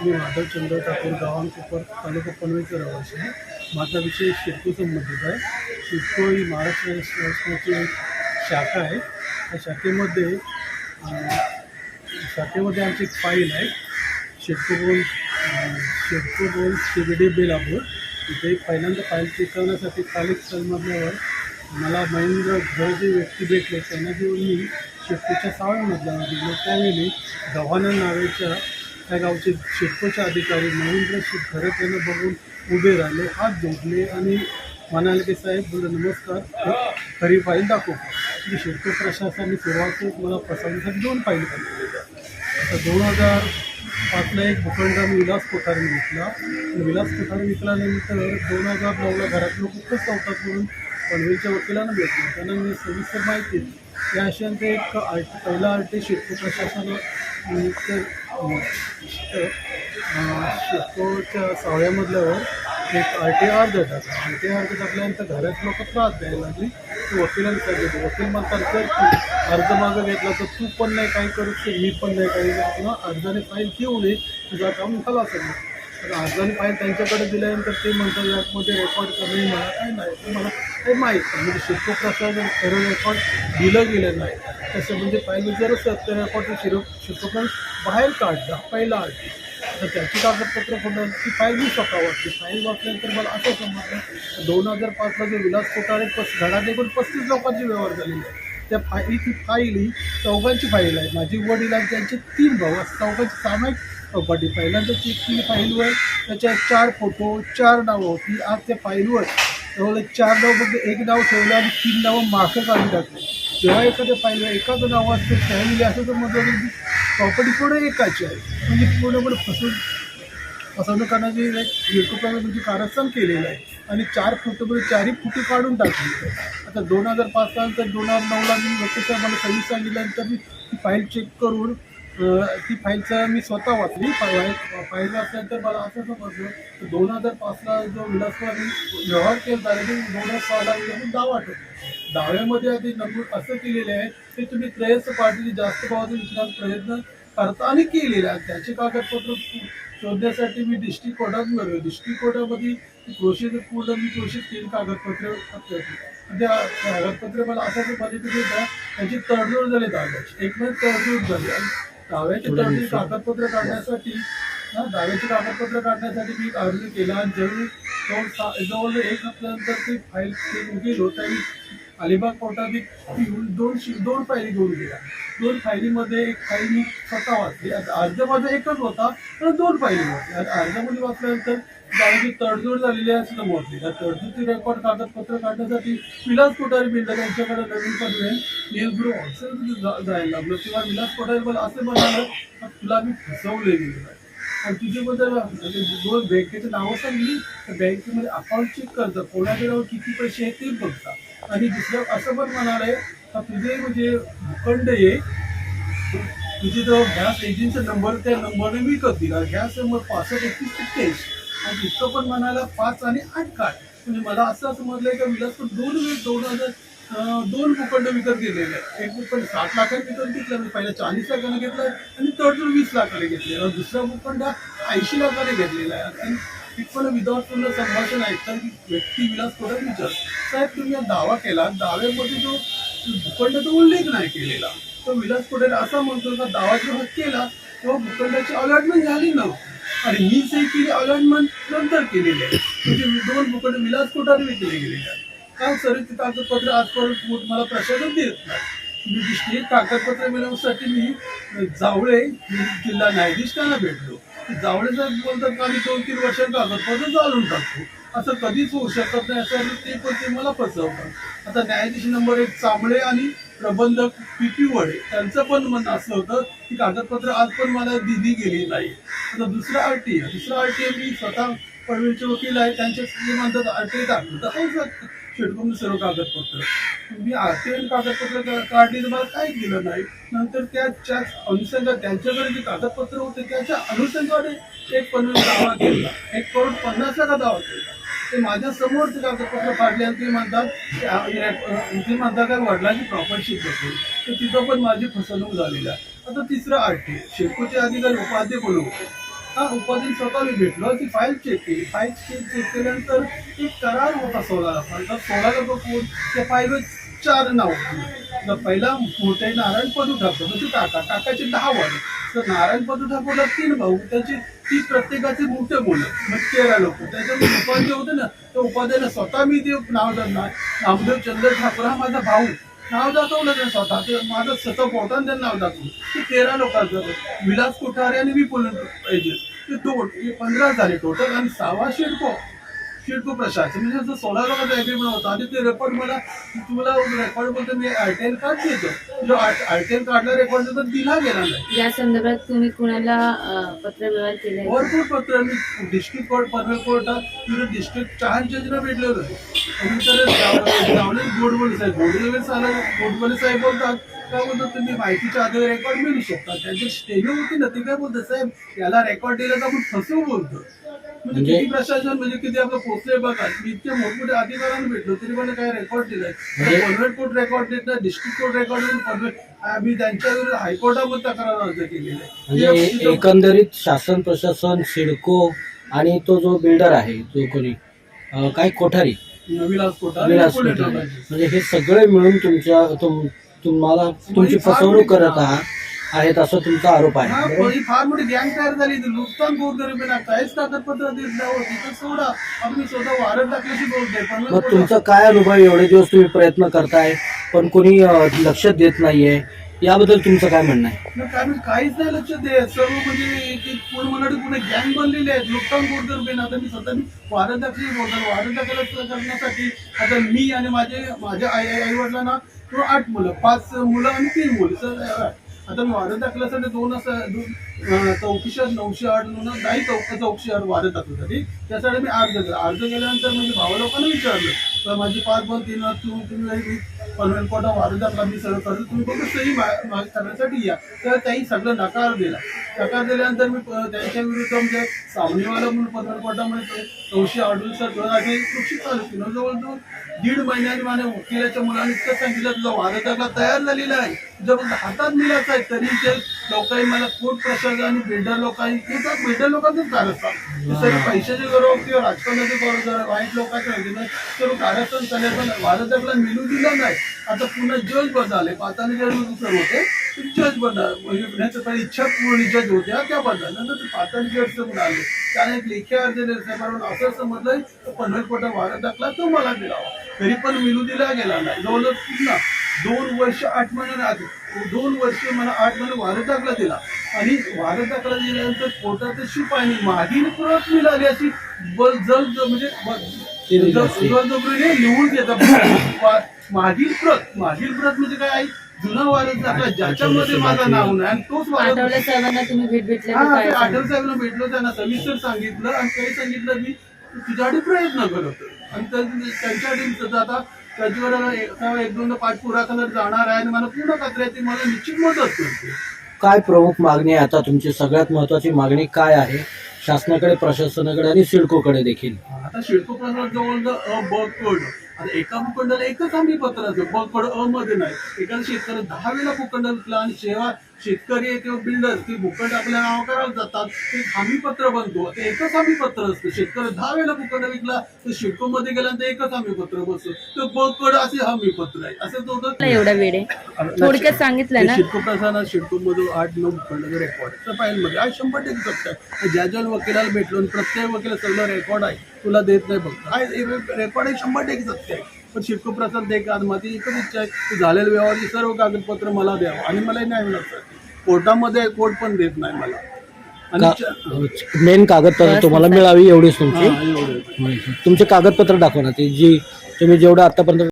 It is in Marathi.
मी माधव चंद्र ठाकूर गावांकोपर तालुका पनवेलचा रहिवासी आहे. माझा विषय शिडको संबंधित आहे. शिडको ही महाराष्ट्र शासनाची एक शाखा आहे. त्या शाखेमध्ये आमची एक फाईल आहे. शिडको बोल CBD बेलापूर. इथे पहिल्यांदा फाईल चेक करण्यासाठी स्थानिक स्थलमधल्यावर मला महेंद्र घर जे व्यक्ती भेटले त्यांना जेव्हा मी शिडकोच्या 6व्या मजल्यावर दिलं त्यावेळी गव्हाणन नावेच्या त्या गावचे शिडकोचे अधिकारी महेंद्र घरे त्यांना बघून उभे राहिले, हात जोडले आणि म्हणाले की साहेब बोला नमस्कार, खरी फाईल दाखवू. की शिडको प्रशासनाने सुरुवातीस मला फसवण्यासाठी 2 फाईली काढलेल्या. आता 2005ला एक भूखंड मी विलास कोठारी विकला. विलास कोठारी विकल्यानंतर 2009ला घरात लोक खूपच चौकात म्हणून पनवेलच्या वकिलांना भेटले. त्यांना मी सविस्तर माहिती या आशयाने एक पहिला RT शिडको प्रशासन शिडकोच्या 6व्या मजल्यावर एक RT अर्ज टाकला. RT अर्ज टाकल्यानंतर घरात लोक त्रास द्यायला लागली. वकिलांनी सांगितलं, वकील म्हणतात तर अर्ज मागं घेतला तर तू पण नाही काही करू शकत, मी पण नाही काही करू, किंवा अर्जाने फाईल घेऊ नये, तुझा काम झाला असेल. तर अर्जाने फाईल त्यांच्याकडे दिल्यानंतर ते म्हणतात यामध्ये रेकॉर्ड करणे मला काही नाही, मला काही माहीत नाही. म्हणजे शिडको प्रशासन खरं रेकॉर्ड दिलं गेलं नाही. तसं म्हणजे फाईल जर सत्य रेकॉर्ड शिडकोकडून बाहेर काढला पहिला RT. तर त्याची कागदपत्र फोटो ती फाईल मी स्वतः वाचली. फाईल वाचल्यानंतर मला असं समजलं 2005ला जो विलास कोठारे घरात एकूण 35 लोकांचे व्यवहार झालेले आहे. त्या ती फाईल ही चौघांची फाईल आहे. माझी वडील आणि त्यांचे 3 भाऊ असं चौघांची सामायिक प्रॉपर्टी. पहिल्यांदा ती 3 फाईलवर त्याच्या 4 फोटो 4 नावं होती. आज त्या फाईलवर जवळ 4 नाव फक्त 1 नाव ठेवलं आणि 3 नावं मागं काढून टाकले. जेव्हा एखाद्या फाईलवर एखादं नाव असतं फॅमिली असं तर मग प्रॉपर्टी पूर्ण एकाची आहे. म्हणजे पूर्णपणे फसवणूक करण्याची म्हणजे कारस्थान केलेलं आहे. आणि 4 फुटमध्ये 4ही फुटी काढून टाकली. आता 2005 नंतर 2009ला मी वकील मला सर्व्हिस सांगितल्यानंतर मी ती फाईल चेक करून ती फाईलचं मी स्वतः वाचली. फाईल वाचल्यानंतर मला असं समजलं 2005ला जो विलासवादी व्यवहार केला त्याने 2006ला दावा ठेवला. दाव्यामध्ये आधी नमूद असं केलेलं आहे की तुम्ही त्रयस्थ पार्टीने जास्त भावाचा विचारायचा प्रयत्न करता आणि केलेला आहे. त्याचे कागदपत्र शोधण्यासाठी मी डिस्ट्रिक्ट कोर्टात गेलो. डिस्ट्रिक्ट कोर्टामध्ये प्रोसेस पूर्ण मी प्रोसेस केली. कागदपत्र त्या कागदपत्र मला असं पद्धतीने त्यांची तडजोड झाली दाव्याची. एक महिन्यात तडजोड झाली आणि दाव्याची तडजोड कागदपत्र काढण्यासाठी मी अर्ज केला. आणि ज्यावेळी जवळ 1 हफ्त्यानंतर ती फाईल गेलो त्यावेळी अलिबाग कोर्टात दोन फायली घेऊन गेल्या. 2 फायलीमध्ये एक फाईल मी स्वतः वाचली. आता अर्ज माझा एकच होता तर 2 फायली होती. आता अर्जामध्ये वाचल्यानंतर दाव्याची तडजोड झालेली आहे असं समजली. त्या तडजोडची रेकॉर्ड कागदपत्र काढण्यासाठी विलास कोठारी बिल्डर यांच्याकडे नवीन पनवेल नेहरू हॉलसेल जायला लागलो. किंवा विलास कोठारी मला असं म्हणालं तुला मी फसवले गेलेलं आहे आणि तुझ्याबद्दल 2 बँकेची नावं सांगली. तर बँकेमध्ये अकाउंट चेक करतं, कोणाच्या नावावर किती पैसे आहेत ते बघता. आणि दुसरं असं पण म्हणाले का तुझे म्हणजे भूखंड आहे, तुझे जो गॅस एजन्सीचा नंबर त्या नंबरने विकत दिला. गॅस नंबर 6531 आणि तिथं पण म्हणाला 5 आणि 8 काढ. म्हणजे मला असं समजलंय का विलास 2 भूखंड विकत गेलेले आहे. एक भूखंड 7 लाखांनी विकत घेतला, मी पहिला 40 लाखाने घेतला आणि तडजोड 20 लाखाने घेतलेला. दुसरा भूखंड 80 लाखाने घेतलेला आहे. आणि पण विदाउट पूर्ण संभाषण ऐकतात की व्यक्ती विलास कोठारी विचार साहेब तुम्ही दावा केला, दाव्यामध्ये जो भूखंडाचा उल्लेख नाही केलेला. तो विलास कोठारी असा म्हणतो का दावा जेव्हा केला तेव्हा भूखंडाची अलॉटमेंट झाली नव्हती आणि मी सही केली अलॉटमेंट नंतर केलेली आहे. म्हणजे 2 भूखंड विलास कोठारी विकले गेलेले आहेत. काय सर ते कागदपत्र आजपर्यंत मला प्रशासन देत नाही. मी कागदपत्र मिळवण्यासाठी मी जावळे जिल्हा न्यायाधीशांना भेटलो. जावळे साहेब बोलतात का आम्ही 2-3 वर्षात कागदपत्र चालून टाकतो. असं कधीच होऊ शकत नाही असं ते पण ते मला फसवतात. आता न्यायाधीश नंबर 1 चांबळे आणि प्रबंधक PP वडे त्यांचं पण म्हणणं असं होतं की कागदपत्र आज पण मला दिली गेली नाही. आता दुसरा RT मी स्वतः पनवेलचे वकील आहे त्यांच्या म्हणतात RT टाकलं तर हो शिडकोने सर्व कागदपत्र मी RT कागदपत्र काढली तर मला काही दिलं नाही. नंतर त्याच्याच अनुषंगाने त्यांच्याकडे जे कागदपत्र होते त्याच्या अनुषंगाने एक पनवेल दावा केला, 1,50,00,000 दावा केला. ते माझ्या समोर ते कागदपत्र काढले आणि ते म्हणतात काय वडिलांची प्रॉपर्टी होती तर तिथं पण माझी फसवणूक झालेली आहे. आता तिसरं RT शिडकोचे अधिकारी उपाध्ये बोलवते हा उपाधी स्वतः मी भेटलो, ती फाईल चेक केली. फाईल चेक केल्यानंतर एक करार होता 16 लाखांचा. 16 लाख कोण त्या फाईलवर 4 नाव होती. पहिला मोठे नारायण पदू ठाकूर, म्हणजे काकाचे 10 वाले. तर नारायण पदू ठाकूरला 3 भाऊ, त्याची ती प्रत्येकाचे मोठे बोलत, मग 13 लोक. त्याच्यामध्ये उपाध्याय होते ना, त्या उपाध्यायाला स्वतः मी ते नाव देणार, नामदेव चंद्र ठाकूर हा माझा भाऊ, नाव दाखवलं त्याने स्वतः. ते माझं स्वतः पोटाने त्यांनी नाव दाखवलं. ते 13 लोकांचं विलास कोठारे आणि विपुल पाहिजे, ते 15 झाले टोटल. आणि 6वा शिडको प्रशासन, म्हणजे असं 16 लोकांचा ॲग्रीमेंट होता. आणि ते रेकॉर्ड तुम्हाला रेकॉर्ड बोलतो, मी आरटीएन कार्ड देतो, जो आरटीएन कार्डला रेकॉर्ड देतो दिला गेला नाही. या संदर्भात तुम्ही कुणाला पत्रव्यवहार केले? भरपूर पत्र मी डिस्ट्रिक्ट कोर्ट, पनवेल कोर्टात, तिथे डिस्ट्रिक्ट 4 जजला भेटले होते. आणि तर जावले गोडबोले साहेब बोलतात, काय बोलतात, तुम्ही माहितीच्या आधारे रेकॉर्ड मिळू शकतात. त्यांची स्टेडियम होती ना, ते काय बोलतात, साहेब याला रेकॉर्ड दिलं तर आपण फसवू बोलतो. म्हणजे किती प्रशासन, म्हणजे किती आपलं पोचले बघा. मी इतके मोठमोठे अधिकाऱ्यांना भेटलो तरी मला काय रेकॉर्ड दिलाय. पनवेल कोर्ट रेकॉर्ड देत नाही, डिस्ट्रिक्ट कोर्ट रेकॉर्ड देऊन आम्ही त्यांच्या विरुद्ध हायकोर्टामध्ये तक्रार अर्ज केलेली आहे. म्हणजे एकंदरीत शासन प्रशासन, सिडको आणि तो जो बिल्डर आहे, जो कोणी काय कोठारी, विलास कोठारे, म्हणजे हे सगळे मिळून तुम्हाला तुमची फसवणूक करत आहेत असं तुमचा आरोप आहे. फार मोठी गँग तयार झाली. नुकसान गोरगरिबांना काहीच कागदपत्र देत सोडा, आम्ही स्वतः वारंट टाकल्याची बोलतोय. मग तुमचा काय अनुभव, एवढे दिवस तुम्ही प्रयत्न करताय पण कोणी लक्ष देत नाहीये, याबद्दल तुमचं काय म्हणणं आहे? काहीच नाही लक्ष देत. सर्व म्हणजे पुणे गँग बनलेले आहेत. नुकसान गोरगरिबांना आता मी स्वतः वारंट टाकली बोलतो. वारंट टाकायला करण्यासाठी आता मी आणि माझ्या आई वडिलांना 8 मुलं, 5 मुलं आणि 3 मुली. आता मी वारंट टाकल्यासाठी 2 चौकशी 908 नाही चौकशी वारंट टाकण्यासाठी. त्यासाठी मी अर्ज केल्यानंतर म्हणजे भावा लोकांना विचारलं, तर माझी 5 बोल 3 तुम्ही पनवेल कोर्टात वारंट टाकला, मी सगळं करतो, तुम्ही फक्त सही करण्यासाठी या. तर त्याही सगळं नकार दिला. नकार दिल्यानंतर मी त्यांच्या विरुद्ध म्हणजे सावनीवाला म्हणून पनवेल कोर्टामध्ये 908 कृषी चालू केलं. जवळजवळ 1.5 महिन्याने माझ्या वकिलाच्या मुलांनी इतकं सांगितलं, तुझा वारंट टाकला तयार झालेला आहे, जर हातात मिळायचं आहे. तरी ते लोकांनी मला कोर्ट प्रशासन आणि बिल्डर लोकांनी, बिल्डर लोकांचंच कारस्थान, तरी पैशाची गरज किंवा राजकारणाची गरज, वाईट लोकांचं सर्व कारस्थान चालले, पण वारंट टाकला मिळू दिला नाही. आता पुन्हा जज बदलले, पाताळी जज सर होते, जज बदल म्हणजे इच्छा पूर्ण जज होत्या त्या बदल, नंतर ते पाताळी जज म्हणून आले. त्याने एक लेखी अर्ज दिला, असं समजलंय पनवेल कोर्टात वारंट टाकला तो मला दिलावा, तरी पण मिळू दिला गेला नाही. जवळजवळ पुन्हा 2 वर्ष 8 महिने 2 वर्ष मला 8 महिने वारंट टाकला दिला. आणि वारंट टाकला दिल्यानंतर कोर्टाचं शिपाईने मागील प्रत मिळाली अशी म्हणजे लिहून घेतात. मागील प्रत म्हणजे काय आहे, जुना वारंट टाकला ज्याच्यामध्ये माझं नाव नाही, आणि तोच आठवले साहेबांना तुम्ही भेटले? आठवले साहेबांना भेटलो, त्यांना सविस्तर सांगितलं आणि काही सांगितलं मी तुझ्यासाठी प्रयत्न करतो. आणि त्यांच्यासाठी आता त्याच्यावर 1-2 पाठपुरावा जाणार आहे आणि मला पूर्ण खात्री मला निश्चित मदत करते. काय प्रमुख मागणी आहे आता तुमची? सगळ्यात महत्वाची मागणी काय आहे शासनाकडे, प्रशासनाकडे आणि सिडकोकडे देखील? आता सिडको प्रशासन जवळ ब कोड, आता एका भूखंडाला एकच हमी पत्र असतं, ब कोड अ मध्ये नाही. एखाद्या शेतकऱ्याला 10 वेळा भूखंड विकला आणि शेतकरी किंवा बिल्डर ते भूखंड आपल्या नाव करायला जातात, ते हमी पत्र बनतो. ते एकच हमी पत्र असतं. शेतकरी 10 वेळा भूखंड विकला तर सिडको मध्ये गेल्यानंतर एकच हमी पत्र बसतो, तर ब कोड असे हमी पत्र आहे. असं होतं. एवढा वेळ थोडक्यात सांगितलं ना. सिडको प्रशासनात सिडको मधून 8-9 भूखंडाचे रेकॉर्ड तर फाईलमध्ये आज 100% सत्य आहे. ज्या वकिलाला भेटलो प्रत्येक वकील सगळं रेकॉर्ड आहे, तुला देत नाही बघ, हा रेकॉर्ड आहे 100% सत्य आहे. पण सिडको प्रशासन एक माझी एकच इच्छा आहे की झालेल्या व्यवहाराची सर्व कागदपत्र मला द्यावं, आणि मला नाही मिळत. कोर्टामध्ये कोर्ट पण देत नाही मला, आणि मेन कागदपत्र तुम्हाला मिळावी एवढीच तुमची. तुमचे कागदपत्र दाखवा ना, ती जी तुम्ही जेवढं आतापर्यंत